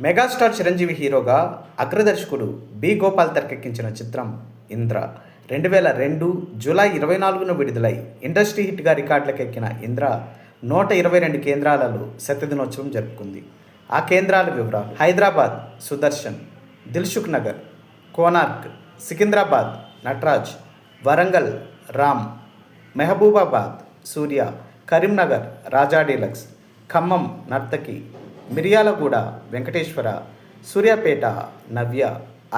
Megastar Chiranjeevi హీరోగా అగ్రదర్శకుడు B Gopal తెరకెక్కించిన చిత్రం ఇంద్ర 2002 జూలై 24న విడుదలై ఇండస్ట్రీ హిట్గా రికార్డులకెక్కిన ఇంద్ర 122 కేంద్రాలలో శతదినోత్సవం జరుపుకుంది. ఆ కేంద్రాల వివరాలు: హైదరాబాద్ సుదర్శన్, దిల్సుఖ్ నగర్, కోనార్క్, సికింద్రాబాద్ నటరాజ్, వరంగల్ రామ్, మెహబూబాబాద్ సూర్య, కరీంనగర్ రాజా డీలక్స్, ఖమ్మం నర్తకి, మిర్యాలగూడ వెంకటేశ్వర, సూర్యాపేట నవ్య,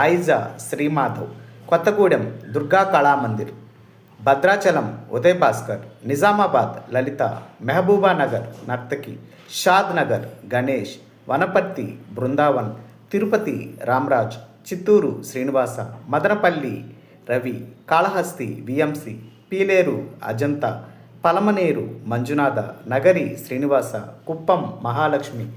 ఆయిజా శ్రీమాధవ్, కొత్తగూడెం దుర్గా కళామందిర్, భద్రాచలం ఉదయ్ భాస్కర్, నిజామాబాద్ లలిత, మెహబూబానగర్ నర్తకి, షాద్ నగర్ గణేష్, వనపర్తి బృందావన్, తిరుపతి రామ్రాజ్, చిత్తూరు శ్రీనివాస, మదనపల్లి రవి, కాళహస్తి విఎంసి, పీలేరు అజంతా, పలమనేరు మంజునాథ, నగరి శ్రీనివాస, కుప్పం మహాలక్ష్మి,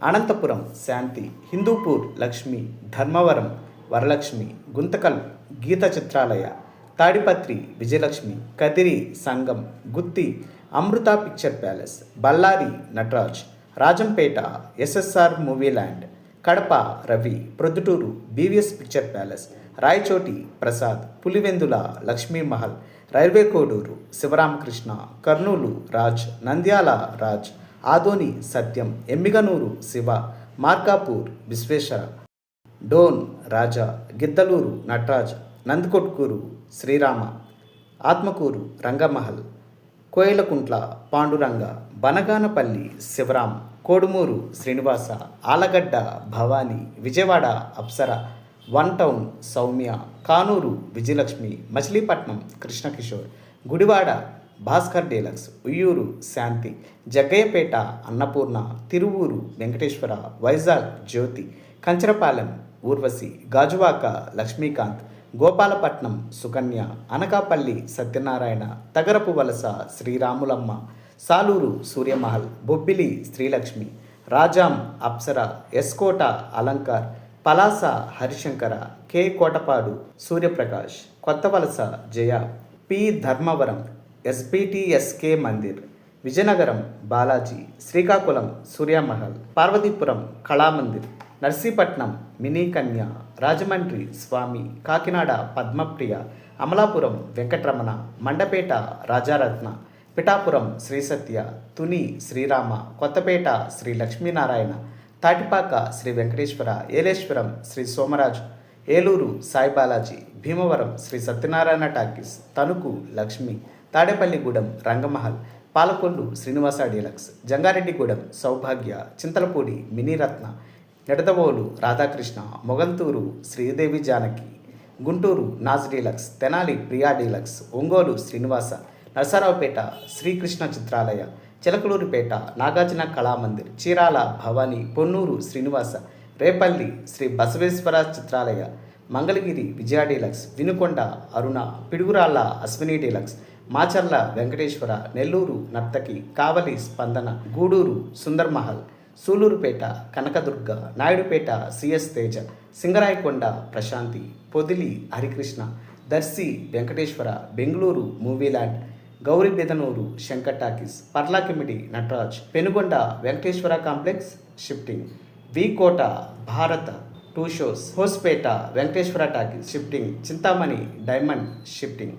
అనంతపురం శాంతి, హిందూపూర్ లక్ష్మి, ధర్మవరం వరలక్ష్మి, గుంతకల్ గీత చిత్రాలయ, తాడిపత్రి విజయలక్ష్మి, కదిరి సంగం, గుత్తి Amrutha picture palace, Bellary Nataraj, Rajampet SSR movie land, Kadapa Ravi, Proddatur BVS picture palace, Rayachoti Prasad, Pulivendula Lakshmi Mahal, railway Koduru Sivaramakrishna, Kurnool Raj, Nandyal Raj, Adoni Satyam, Emmiganur Siva, Markapur Visweswara, Dhone Raja, Giddalur Nataraj, Nandikotkur Srirama, Atmakur Rangamahal, Koilkuntla Panduranga, Banaganapalle Sivaram, Kodumur Srinivasa, Allagadda Bhavani, Vijayawada Apsara, one town Soumya, Kanuru Vijayalakshmi, Machilipatnam Krishnakishore, Gudivada Bhaskar deluxe, Uyyuru Shanti, Jaggayyapeta Annapurna, Tiruvuru Venkateswara, Vizag Jyothi, Kancharapalem Urvashi, Gajuwaka Lakshmikanth, Gopalapatnam Sukanya, Anakapalli Satyanarayana, Tagarapu వలస శ్రీరాములమ్మ, సాలూరు సూర్యమహల్, బొబ్బిలి శ్రీలక్ష్మి, రాజాం అప్సర, ఎస్కోట అలంకార్, పలాస హరిశంకర, కె కోటపాడు సూర్యప్రకాష్, కొత్తవలస జయ, పి ధర్మవరం ఎస్బిటిఎస్కే మందిర్, విజయనగరం బాలాజీ, శ్రీకాకుళం సూర్యమహల్, పార్వతీపురం కళామందిర్, నర్సీపట్నం మినీ కన్య, రాజమండ్రి స్వామి, కాకినాడ పద్మప్రియ, అమలాపురం వెంకటరమణ, మండపేట రాజారత్న, పిఠాపురం శ్రీ సత్య, తుని శ్రీరామ, కొత్తపేట శ్రీ లక్ష్మీనారాయణ, తాటిపాక శ్రీ వెంకటేశ్వర, ఏలేశ్వరం శ్రీ సోమరాజు, ఏలూరు సాయి బాలాజీ, భీమవరం శ్రీ సత్యనారాయణ టాకీస్, తణుకు లక్ష్మి, తాడేపల్లిగూడెం రంగమహల్, పాలకొల్లు శ్రీనివాస డీలక్స్, జంగారెడ్డిగూడెం సౌభాగ్య, చింతలపూడి మినీరత్న, నిడదవోలు రాధాకృష్ణ, మొగల్తూరు శ్రీదేవి జానకి, గుంటూరు నాజ్ డీలక్స్, తెనాలి ప్రియా డీలక్స్, ఒంగోలు శ్రీనివాస, నరసరావుపేట శ్రీకృష్ణ చిత్రాలయ, చిలకలూరిపేట నాగార్జున కళామందిర్, చీరాల భవానీ, పొన్నూరు శ్రీనివాస, రేపల్లి శ్రీ బసవేశ్వర చిత్రాలయ, మంగళగిరి విజయ డీలక్స్, వినుకొండ అరుణ, పిడుగురాళ్ల అశ్విని డీలక్స్, మాచర్ల వెంకటేశ్వర, నెల్లూరు నర్తకి, కావలి స్పందన, Gudur సుందర్మహల్, Sullurpeta Kanakadurga, Naidupeta CS Teja, Singarayakonda Prashanti, Podili Harikrishna, Darsi Venkateswara, Bengaluru మూవీల్యాండ్, గౌరీబెదనూరు Shankar talkies, Paralakhemundi Nataraj, Penugonda Venkateswara complex shifting, వి కోట భారత 2 shows, Hospet Venkateswara talkies shifting, Chintamani diamond shifting.